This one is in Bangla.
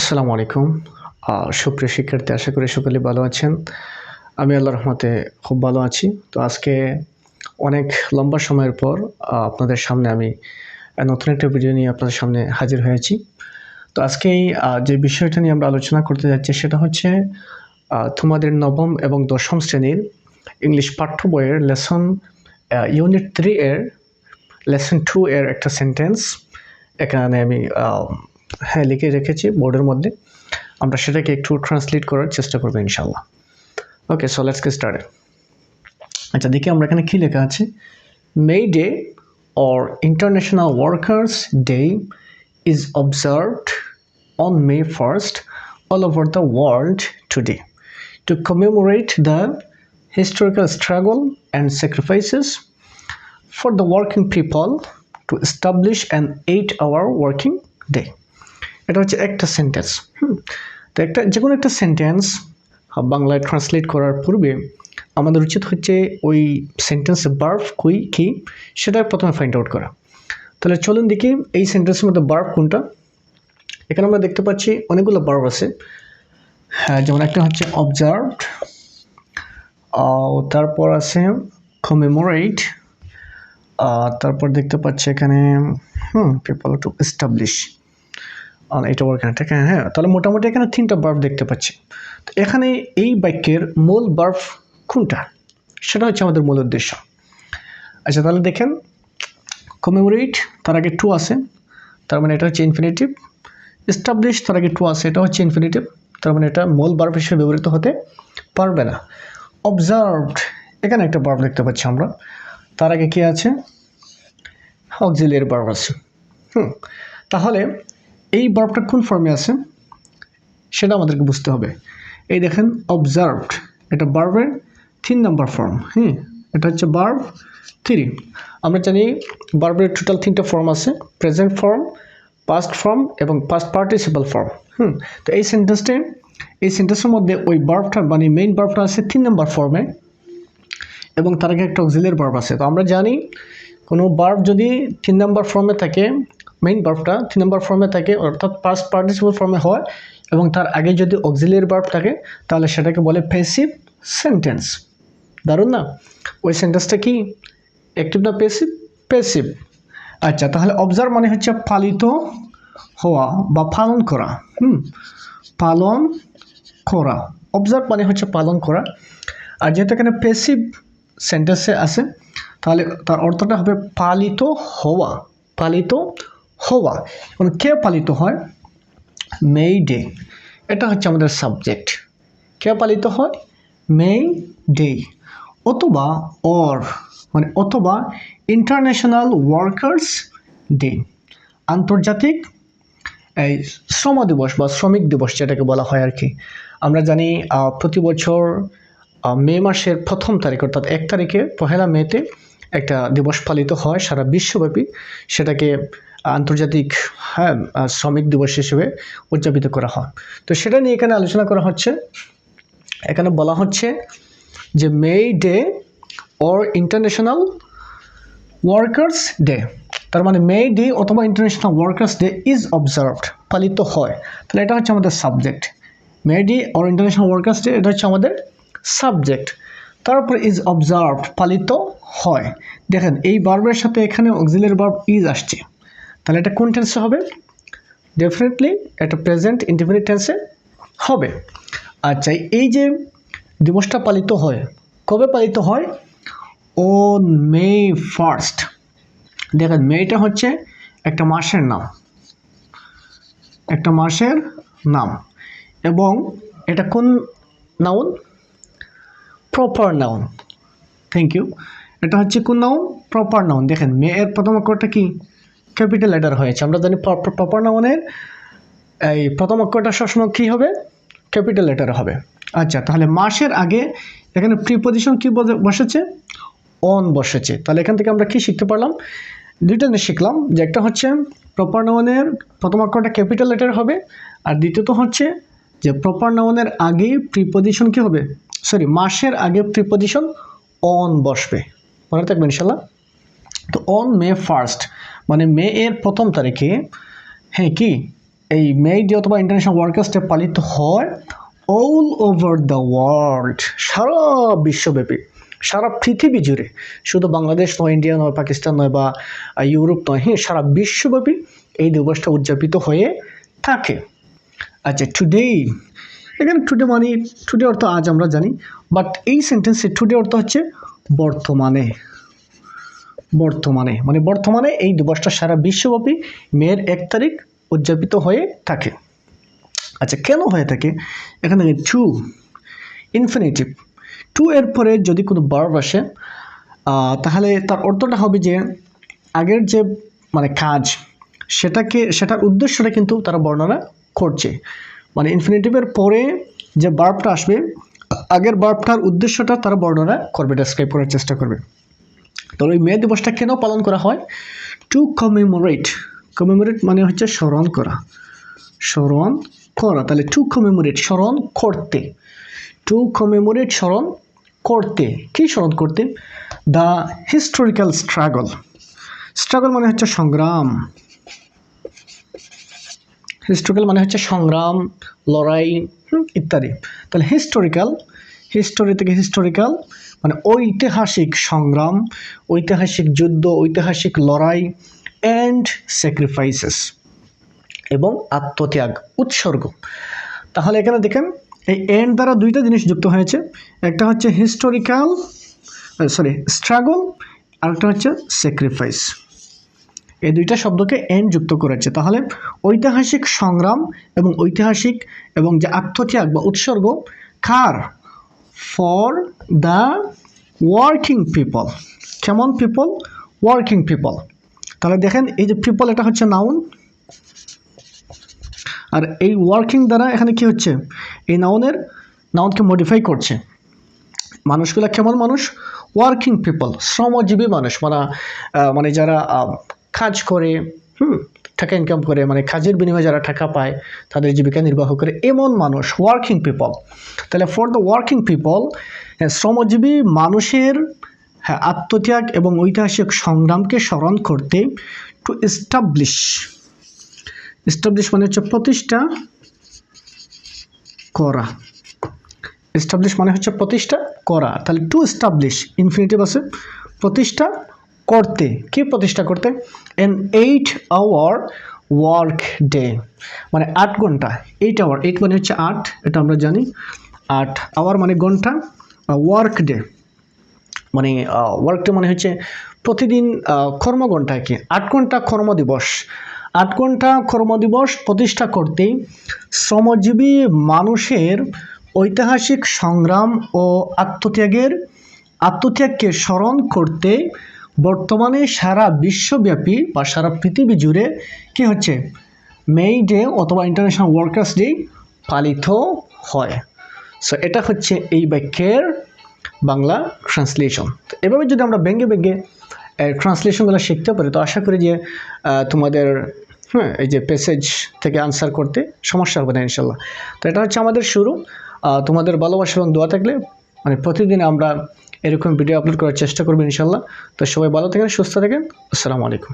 আসসালামু আলাইকুম। সুপ্রিয় শিক্ষার্থী, আশা করি সকলে ভালো আছেন। আমি আল্লাহর রহমতে খুব ভালো আছি। তো আজকে অনেক লম্বা সময়ের পর আপনাদের সামনে আমি নতুন একটা ভিডিও নিয়ে আপনাদের সামনে হাজির হয়েছি। তো আজকেই যে বিষয়টা নিয়ে আমরা আলোচনা করতে যাচ্ছি সেটা হচ্ছে তোমাদের নবম এবং দশম শ্রেণীর ইংলিশ পাঠ্য বইয়ের ইউনিট 3 এর লেসন 2 এর একটা সেন্টেন্স এখানে আমি লিখে রেখেছি বোর্ডের মধ্যে। আমরা সেটাকে একটু ট্রান্সলেট করার চেষ্টা করবো ইনশাআল্লাহ। ওকে, সো লেটস গেট স্টার্টেড। আচ্ছা, দেখি আমরা এখানে কি লেখা আছে। May Day or International Workers' Day is observed on May 1st all over the world today to commemorate the historical struggle and sacrifices for the working people to establish an 8-hour working day. এটা হচ্ছে একটা সেন্টেন্স। তো যে কোনো একটা সেন্টেন্স বাংলায় ট্রান্সলেট করার পূর্বে আমাদের উচিত হচ্ছে ওই সেন্টেন্সের ভার্ব কি সেটা প্রথমে ফাইন্ড আউট করা। তাহলে চলুন দেখি এই সেন্টেন্সের মধ্যে ভার্ব কোনটা। এখানে আমরা দেখতে পাচ্ছি অনেকগুলো ভার্ব আছে। যেমন একটা হচ্ছে অবজার্ভড, তারপর আছে কমেমোরেট, তারপর দেখতে পাচ্ছি এখানে পিপল টু এস্টাবলিশ এটা ওয়ার্ক। হ্যাঁ, তাহলে মোটামুটি এখানে 3টা ভার্ব দেখতে পাচ্ছি। তো এখানে এই বাক্যের মূল ভার্ব কোনটা সেটা হচ্ছে আমাদের মূল উদ্দেশ্য। আচ্ছা, তাহলে দেখেন কমেমোরেট তার আগে টু আছে, তার মানে এটা হচ্ছে ইনফিনিটিভ। এস্টাবলিশ তার আগে টু আছে, এটা হচ্ছে ইনফিনিটিভ, তার মানে এটা মূল ভার্ব হিসেবে ব্যবহৃত হতে পারবে না। অবজার্ভড এখানে একটা ভার্ব দেখতে পাচ্ছি আমরা, তার আগে কি আছে, অক্সিলিয়ারি ভার্ব আছে। তাহলে এই ভার্বটা কোন ফর্মে আছে সেটা আমাদেরকে বুঝতে হবে। এই দেখেন অবজার্ভড, এটা ভার্বের 3 নম্বর ফর্ম। এটা হচ্ছে ভার্ব 3। আমরা জানি ভার্বের টোটাল 3টা ফর্ম আছে, প্রেজেন্ট ফর্ম, পাস্ট ফর্ম এবং পাস্ট পার্টিসিপাল ফর্ম। তো এই সেন্টেন্সের মধ্যে ওই ভার্বটা মানে মেইন ভার্বটা আছে 3 নম্বর ফর্মে এবং তার আগে একটা অক্সিলিয়ারি ভার্ব আছে। তো আমরা জানি কোনো ভার্ব যদি 3 নম্বর ফর্মে থাকে, মেইন ভার্বটা 3 নম্বর ফর্মে থাকে অর্থাৎ পাস্ট পার্টিসিপাল ফর্মে হয় এবং তার আগে যদি অক্সিলিয়ারি ভার্ব থাকে তাহলে সেটাকে বলে প্যাসিভ সেন্টেন্স। দারুণ না? ওই সেন্টেন্সটা কি অ্যাক্টিভ না প্যাসিভ? প্যাসিভ। আচ্ছা, তাহলে অবজার্ভ মানে হচ্ছে পালিত হওয়া বা পালন করা। পালন করা, অবজার্ভ মানে হচ্ছে পালন করা। আর যেহেতু এখানে প্যাসিভ সেন্টেন্সে আছে তাহলে তার অর্থটা হবে পালিত হওয়া। পালিত হওয়া এবং কে পালিত হয়? মে ডে, এটা হচ্ছে আমাদের সাবজেক্ট। কে পালিত হয়? May Day. অথবা মানে অথবা ইন্টারন্যাশনাল ওয়ার্কার্স ডে, আন্তর্জাতিক এই শ্রম দিবস বা শ্রমিক দিবস যেটাকে বলা হয় আর কি। আমরা জানি প্রতি বছর মে মাসের 1ম তারিখ অর্থাৎ 1 তারিখে পহেলা মেতে একটা দিবস পালিত হয় সারা বিশ্বব্যাপী। সেটাকে আন্তর্জাতিক শ্রমিক দিবস হিসেবে উদযাপিত করা হয়। তো সেটা নিয়ে এখানে আলোচনা করা হচ্ছে। এখানে বলা হচ্ছে যে May Day or international workers day, তার মানে মে ডে অথবা international workers day is observed, পালিত হয়। তাহলে এটা হচ্ছে আমাদের subject. May Day or international workers day এটা হচ্ছে আমাদের সাবজেক্ট। তারপর ইজ অবজার্ভড, পালিত হয়। দেখেন এই ভার্বের সাথে এখানে অক্সিলিয়ারি ভার্ব ইজ আসছে, তাহলে এটা কোন টেন্সে হবে? ডেফিনেটলি এটা প্রেজেন্ট ইনডিফিনিট টেন্সে হবে। আচ্ছা, এই যে দিবসটা পালিত হয় কবে পালিত হয়? On May 1st। দেখেন মেটা হচ্ছে একটা মাসের নাম, একটা মাসের নাম এবং এটা কোন noun? Proper noun. Thank you. এটা হচ্ছে কোন নাউন? Proper noun. দেখেন মে এর প্রথম অক্ষরটা কি? ক্যাপিটাল লেটার হয়েছে। আমরা জানি প্রপার নাউনের এই প্রথম অক্ষরটা সবসময় কী হবে? ক্যাপিটাল লেটার হবে। আচ্ছা, তাহলে মাসের আগে এখানে প্রিপজিশন কি বসেছে? অন বসেছে। তাহলে এখান থেকে আমরা কি শিখতে পারলাম? দুইটা জিনিস শিখলাম, যে একটা হচ্ছে প্রপার নাউনের প্রথম অক্ষরটা ক্যাপিটাল লেটার হবে, আর দ্বিতীয়ত হচ্ছে যে প্রপার নাউনের আগে প্রিপজিশন কি হবে? মাসের আগে প্রিপজিশন অন বসবে। মনে থাকবেন ইনশাল্লাহ। তো অন মে 1st মানে মে এর 1ম তারিখে কি এই মে ডে অথবা ইন্টারন্যাশনাল ওয়ার্কার্স ডে পালিত হয় অল ওভার দ্য ওয়ার্ল্ড, সারা বিশ্বব্যাপী, সারা পৃথিবী জুড়ে, শুধু বাংলাদেশ নয়, ইন্ডিয়া নয়, পাকিস্তান নয় বা ইউরোপ নয়, হ্যাঁ সারা বিশ্বব্যাপী এই দিবসটা উদযাপিত হয়ে থাকে। আচ্ছা, টুডে, এখানে টুডে মানে টুডে অর্থ আজ আমরা জানি, বাট এই সেন্টেন্সে টুডে অর্থ হচ্ছে বর্তমানে। বর্তমানে মানে বর্তমানে এই দিবসটা সারা বিশ্বব্যাপী মের 1 তারিখ উদযাপিত হয়ে থাকে। আচ্ছা, কেন হয়ে থাকে? এখানে টু ইনফিনিটিভ, টু এর পরে যদি কোনো ভার্ব আসে তাহলে তার অর্থটা হবে যে আগের যে মানে কাজ সেটার উদ্দেশ্যটা কিন্তু তারা বর্ণনা করছে। মানে ইনফিনিটিভের পরে যে ভার্বটা আসবে আগের ভার্বটার উদ্দেশ্যটা তারা বর্ণনা করবে, ডেসক্রাইব করার চেষ্টা করবে। তাহলে ওই মে দিবসটা কেন পালন করা হয়? টু কমেমোরেট, কমেমোরেট মানে হচ্ছে স্মরণ করা, স্মরণ করা। তাহলে টু কমেমোরেট স্মরণ করতে, টু কমেমোরেট স্মরণ করতে, কি স্মরণ করতে? দ্য হিস্টোরিক্যাল স্ট্রাগল, স্ট্রাগল মানে হচ্ছে সংগ্রাম, হিস্টোরিক্যাল মানে হচ্ছে সংগ্রাম, লড়াই ইত্যাদি। তাহলে হিস্টোরিক্যাল, হিস্টোরি থেকে হিস্টোরিক্যাল মানে ঐতিহাসিক সংগ্রাম, ঐতিহাসিক যুদ্ধ, ঐতিহাসিক লড়াই, অ্যান্ড স্যাক্রিফাইসেস এবং আত্মত্যাগ, উৎসর্গ। তাহলে এখানে দেখেন এই এন্ড দ্বারা দুইটা জিনিস যুক্ত হয়েছে, একটা হচ্ছে হিস্টোরিক্যাল স্ট্রাগল, আরেকটা হচ্ছে স্যাক্রিফাইস। এই দুইটা শব্দকে এন্ড যুক্ত করেছে। তাহলে ঐতিহাসিক সংগ্রাম এবং ঐতিহাসিক এবং যে আত্মত্যাগ বা উৎসর্গ কার? For the working people. কেমন পিপল? Working people. তাহলে দেখেন এই যে পিপল এটা হচ্ছে নাউন, আর এই ওয়ার্কিং দ্বারা এখানে কি হচ্ছে? এই নাউনকে মডিফাই করছে। মানুষগুলো কেমন মানুষ? ওয়ার্কিং পিপল, শ্রমজীবী মানুষ, মানে যারা কাজ করে, টাকা ইনকাম করে, মানে কাজের বিনিময়ে যারা টাকা পায়, তাদের জীবিকা নির্বাহ করে, এমন মানুষ ওয়ার্কিং পিপল। তাহলে ফর দ্য ওয়ার্কিং পিপল, শ্রমজীবী মানুষের আত্মত্যাগ এবং ঐতিহাসিক সংগ্রামকে স্মরণ করতে, টু এস্টাবলিশ, এস্টাবলিশ মানে হচ্ছে প্রতিষ্ঠা করা, এস্টাবলিশ মানে হচ্ছে প্রতিষ্ঠা করা। তাহলে টু এস্টাবলিশ ইনফিনিটিভ আছে, প্রতিষ্ঠা করতে, কি প্রতিষ্ঠা করতে? এন 8 আওয়ার ওয়ার্ক ডে, মানে 8 ঘন্টা, 8 আওয়ার, 8 মানে হচ্ছে 8, এটা আমরা জানি, 8 আওয়ার মানে ঘন্টা, ওয়ার্ক ডে মানে ওয়ার্ক ডে মানে হচ্ছে প্রতিদিন কর্মঘণ্টা, কি 8 ঘন্টা কর্মদিবস, 8 ঘন্টা কর্মদিবস প্রতিষ্ঠা করতে শ্রমজীবী মানুষের ঐতিহাসিক সংগ্রাম ও আত্মত্যাগকে স্মরণ করতে বর্তমানে সারা বিশ্বব্যাপী বা সারা পৃথিবী জুড়ে কি হচ্ছে? মে ডে অথবা ইন্টারন্যাশনাল ওয়ার্কার্স ডে পালিত হয়। সো এটা হচ্ছে এই বাক্যের বাংলা ট্রান্সলেশন। তো এভাবে যদি আমরা ব্যঙ্গে ট্রান্সলেশনগুলো শিখতে পারি, তো আশা করি যে তোমাদের এই যে প্যাসেজ থেকে আনসার করতে সমস্যা হবে না ইনশাল্লাহ। তো এটা হচ্ছে আমাদের শুরু। তোমাদের ভালোবাসা এবং দোয়া থাকলে মানে প্রতিদিন আমরা এরকম ভিডিও আপলোড করার চেষ্টা করবো ইনশাল্লাহ। তো সবাই ভালো থাকেন, সুস্থ থাকেন। আসসালামু আলাইকুম।